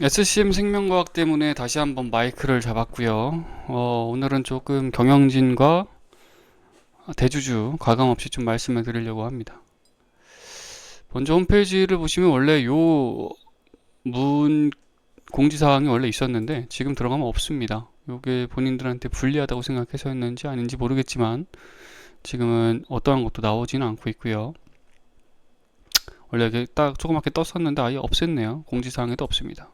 SCM 생명과학 때문에 다시 한번 마이크를 잡았고요. 오늘은 조금 경영진과 대주주 과감 없이 좀 말씀을 드리려고 합니다. 먼저 홈페이지를 보시면 원래 요 문 공지사항이 원래 있었는데 지금 들어가면 없습니다. 이게 본인들한테 불리하다고 생각해서 했는지 아닌지 모르겠지만 지금은 어떠한 것도 나오지는 않고 있고요. 원래 이게 딱 조그맣게 떴었는데 아예 없앴네요. 공지사항에도 없습니다.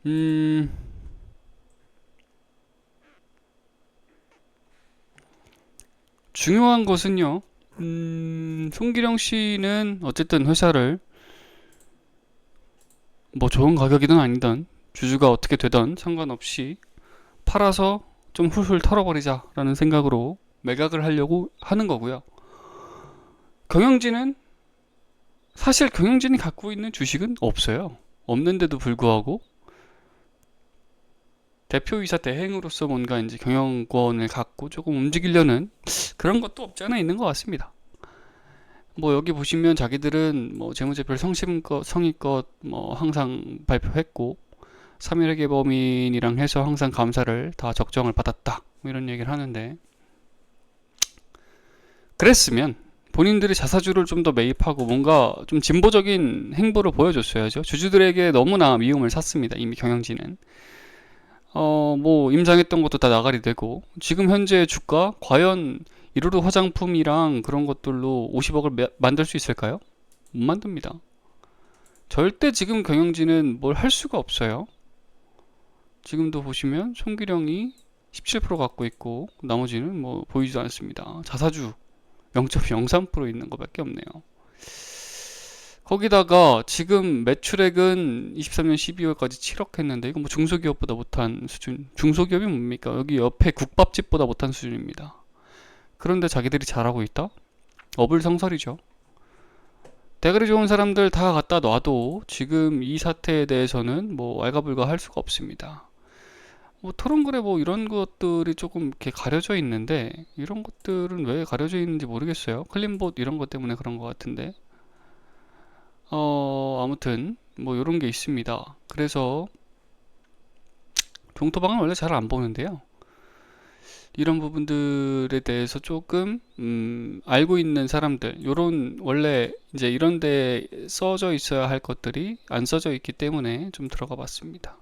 음, 중요한 것은요. 송기령 씨는 어쨌든 회사를 뭐 좋은 가격이든 아니든 주주가 어떻게 되든 상관없이 팔아서 좀 훌훌 털어버리자라는 생각으로 매각을 하려고 하는 거고요. 경영진은 사실 경영진이 갖고 있는 주식은 없어요. 없는데도 불구하고 대표이사 대행으로서 뭔가 이제 경영권을 갖고 조금 움직이려는 그런 것도 없지 않아 있는 것 같습니다. 뭐 여기 보시면 자기들은 뭐 재무제표를 성심껏 성의껏 뭐 항상 발표했고 3일회계 범인이랑 해서 항상 감사를 다 적정을 받았다 뭐 이런 얘기를 하는데, 그랬으면 본인들이 자사주를 좀 더 매입하고 뭔가 좀 진보적인 행보를 보여줬어야죠. 주주들에게 너무나 미움을 샀습니다. 이미 경영진은 뭐 임장했던 것도 다 나가리 되고, 지금 현재 주가 과연 이루루 화장품이랑 그런 것들로 50억을 만들 수 있을까요? 못 만듭니다. 절대 지금 경영진은 뭘 할 수가 없어요. 지금도 보시면 송기령이 17% 갖고 있고 나머지는 뭐 보이지도 않습니다. 자사주 0.03% 있는 것밖에 없네요. 거기다가 지금 매출액은 23년 12월까지 7억 했는데 이거 뭐 중소기업보다 못한 수준. 중소기업이 뭡니까? 여기 옆에 국밥집보다 못한 수준입니다. 그런데 자기들이 잘하고 있다? 어불성설이죠. 대가리 좋은 사람들 다 갖다 놔도 지금 이 사태에 대해서는 뭐 왈가불가 할 수가 없습니다. 뭐 토론거래 뭐 이런 것들이 조금 이렇게 가려져 있는데 이런 것들은 왜 가려져 있는지 모르겠어요. 클린봇 이런 것 때문에 그런 것 같은데 아무튼 뭐 이런 게 있습니다. 그래서 종토방은 원래 잘 안 보는데요. 이런 부분들에 대해서 조금 알고 있는 사람들, 요런 원래 이제 이런 데 써져 있어야 할 것들이 안 써져 있기 때문에 좀 들어가 봤습니다.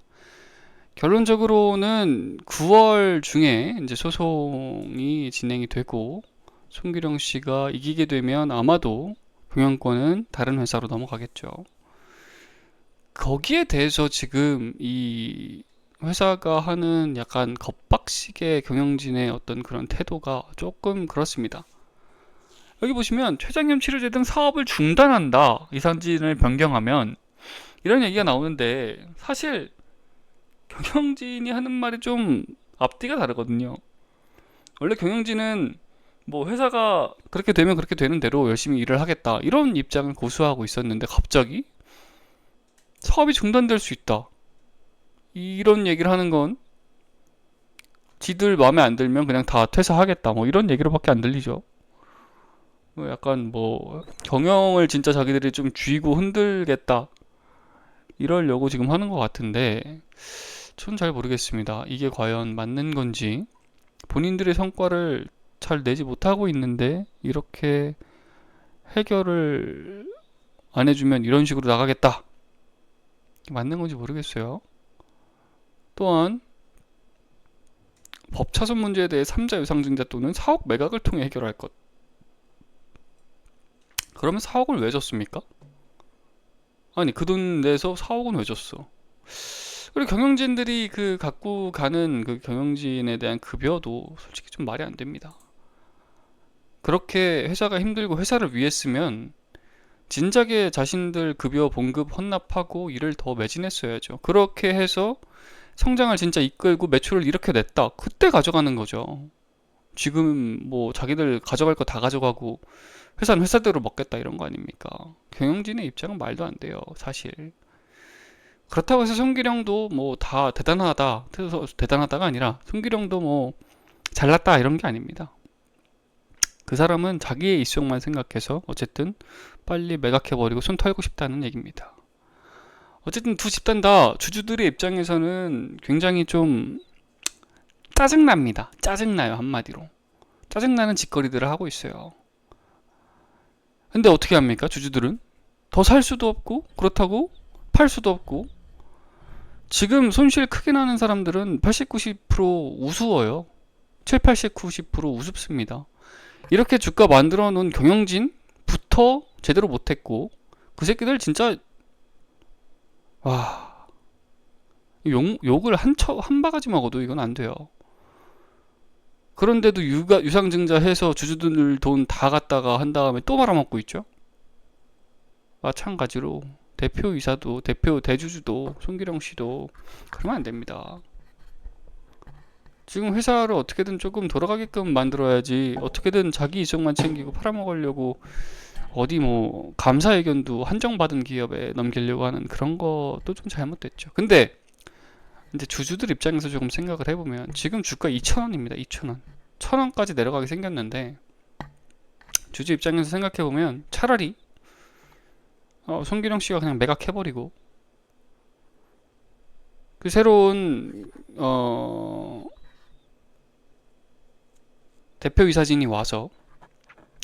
결론적으로는 9월 중에 이제 소송이 진행이 되고 송기령 씨가 이기게 되면 아마도 경영권은 다른 회사로 넘어가겠죠. 거기에 대해서 지금 이 회사가 하는 약간 겁박식의 경영진의 어떤 그런 태도가 조금 그렇습니다. 여기 보시면 최장염 치료제 등 사업을 중단한다. 이상진을 변경하면 이런 얘기가 나오는데 사실 경영진이 하는 말이 좀 앞뒤가 다르거든요. 원래 경영진은 뭐 회사가 그렇게 되면 그렇게 되는 대로 열심히 일을 하겠다 이런 입장을 고수하고 있었는데 갑자기 사업이 중단될 수 있다 이런 얘기를 하는 건 지들 마음에 안 들면 그냥 다 퇴사하겠다 뭐 이런 얘기로밖에 안 들리죠. 약간 뭐 경영을 진짜 자기들이 좀 쥐고 흔들겠다 이러려고 지금 하는 것 같은데 전 잘 모르겠습니다. 이게 과연 맞는 건지. 본인들의 성과를 잘 내지 못하고 있는데 이렇게 해결을 안 해주면 이런 식으로 나가겠다 맞는 건지 모르겠어요. 또한 법차손 문제에 대해 3자 유상증자 또는 4억 매각을 통해 해결할 것. 그러면 4억을 왜 줬습니까? 아니 그 돈 내서 4억은 왜 줬어? 그리고 경영진들이 그 갖고 가는 그 경영진에 대한 급여도 솔직히 좀 말이 안 됩니다. 그렇게 회사가 힘들고 회사를 위했으면 진작에 자신들 급여 봉급 헌납하고 일을 더 매진했어야죠. 그렇게 해서 성장을 진짜 이끌고 매출을 이렇게 냈다. 그때 가져가는 거죠. 지금 뭐 자기들 가져갈 거 다 가져가고 회사는 회사대로 먹겠다 이런 거 아닙니까? 경영진의 입장은 말도 안 돼요, 사실. 그렇다고 해서 송기령도 뭐 다 대단하다, 대단하다가 아니라 송기령도 뭐 잘났다 이런 게 아닙니다. 그 사람은 자기의 이익만 생각해서 어쨌든 빨리 매각해버리고 손 털고 싶다는 얘기입니다. 어쨌든 두 집단 다 주주들의 입장에서는 굉장히 좀 짜증납니다. 짜증나요, 한마디로. 짜증나는 짓거리들을 하고 있어요. 근데 어떻게 합니까? 주주들은 더 살 수도 없고 그렇다고 팔 수도 없고, 지금 손실 크게 나는 사람들은 80, 90% 우스워요. 7, 80, 90% 우습습니다. 이렇게 주가 만들어 놓은 경영진부터 제대로 못했고, 그 새끼들 진짜 와, 욕을 한 바가지 먹어도 이건 안 돼요. 그런데도 유상증자 해서 주주들 돈 다 갖다가 한 다음에 또 말아먹고 있죠. 마찬가지로 대표이사도, 대표 대주주도, 손기령 씨도 그러면 안 됩니다. 지금 회사를 어떻게든 조금 돌아가게끔 만들어야지, 어떻게든 자기 이익만 챙기고 팔아먹으려고 어디 뭐 감사의견도 한정받은 기업에 넘기려고 하는 그런 것도 좀 잘못됐죠. 근데 이제 주주들 입장에서 조금 생각을 해보면 지금 주가 2,000원입니다. 2,000원. 1,000원까지 내려가게 생겼는데, 주주 입장에서 생각해보면 차라리 손기령 씨가 그냥 매각해버리고 그 새로운 대표이사진이 와서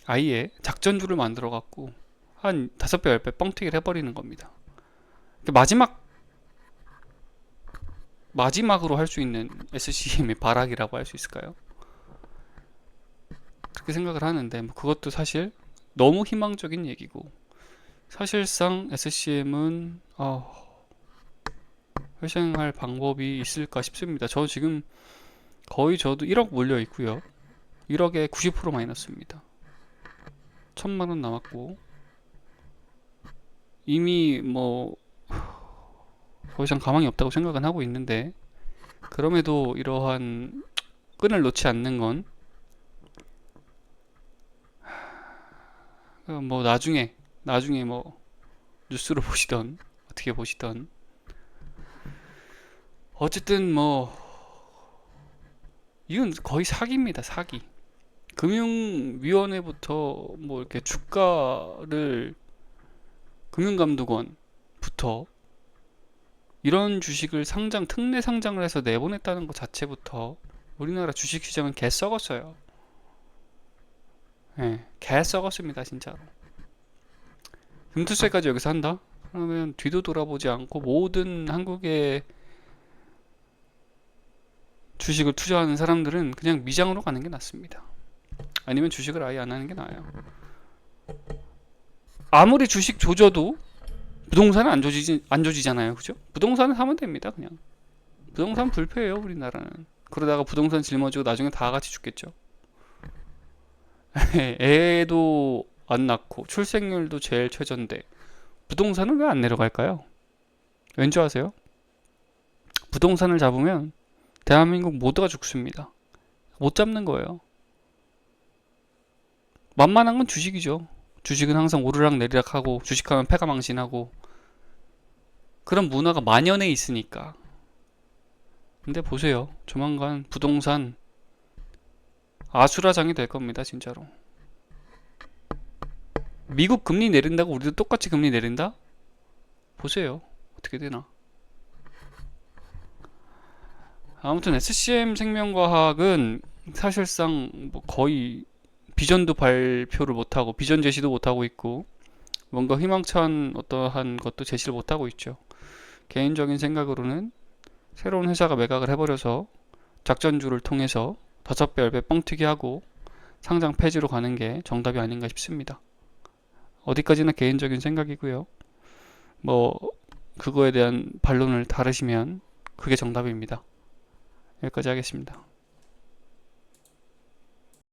아예 작전주를 만들어 갖고 한 5배, 10배 뻥튀기를 해버리는 겁니다. 마지막으로 할 수 있는 SCM의 발악이라고 할 수 있을까요? 그렇게 생각을 하는데, 뭐 그것도 사실 너무 희망적인 얘기고, 사실상 SCM은 회생할 방법이 있을까 싶습니다. 저 지금 거의 저도 1억 몰려 있고요. 1억에 90% 마이너스입니다. 1,000만원 남았고, 이미 뭐 더 이상 가망이 없다고 생각은 하고 있는데, 그럼에도 이러한 끈을 놓지 않는 건 뭐 나중에 뭐 뉴스로 보시던 어떻게 보시던, 어쨌든 뭐 이건 거의 사기입니다. 사기. 금융위원회부터 뭐 이렇게 주가를, 금융감독원부터 이런 주식을 특례 상장을 해서 내보냈다는 것 자체부터 우리나라 주식시장은 개 썩었어요. 예, 개 썩었습니다, 진짜로. 금투세까지 여기서 한다? 그러면 뒤도 돌아보지 않고 모든 한국의 주식을 투자하는 사람들은 그냥 미장으로 가는 게 낫습니다. 아니면 주식을 아예 안 하는 게 나아요. 아무리 주식 조져도 부동산은 안 조지잖아요. 그죠? 부동산은 사면 됩니다, 그냥. 부동산 불패예요, 우리나라는. 그러다가 부동산 짊어지고 나중에 다 같이 죽겠죠. 애도 안 낳고 출생률도 제일 최저인데 부동산은 왜 안 내려갈까요? 왠지 아세요? 부동산을 잡으면 대한민국 모두가 죽습니다. 못 잡는 거예요. 만만한 건 주식이죠. 주식은 항상 오르락 내리락 하고, 주식하면 패가망신하고, 그런 문화가 만연해 있으니까. 근데 보세요. 조만간 부동산 아수라장이 될 겁니다, 진짜로. 미국 금리 내린다고 우리도 똑같이 금리 내린다? 보세요. 어떻게 되나. 아무튼 SCM 생명과학은 사실상 뭐 거의 비전도 발표를 못하고, 비전 제시도 못하고 있고, 뭔가 희망찬 어떠한 것도 제시를 못하고 있죠. 개인적인 생각으로는 새로운 회사가 매각을 해버려서 작전주를 통해서 5배, 10배 뻥튀기 하고 상장 폐지로 가는 게 정답이 아닌가 싶습니다. 어디까지나 개인적인 생각이고요. 뭐 그거에 대한 반론을 다르시면 그게 정답입니다. 여기까지 하겠습니다.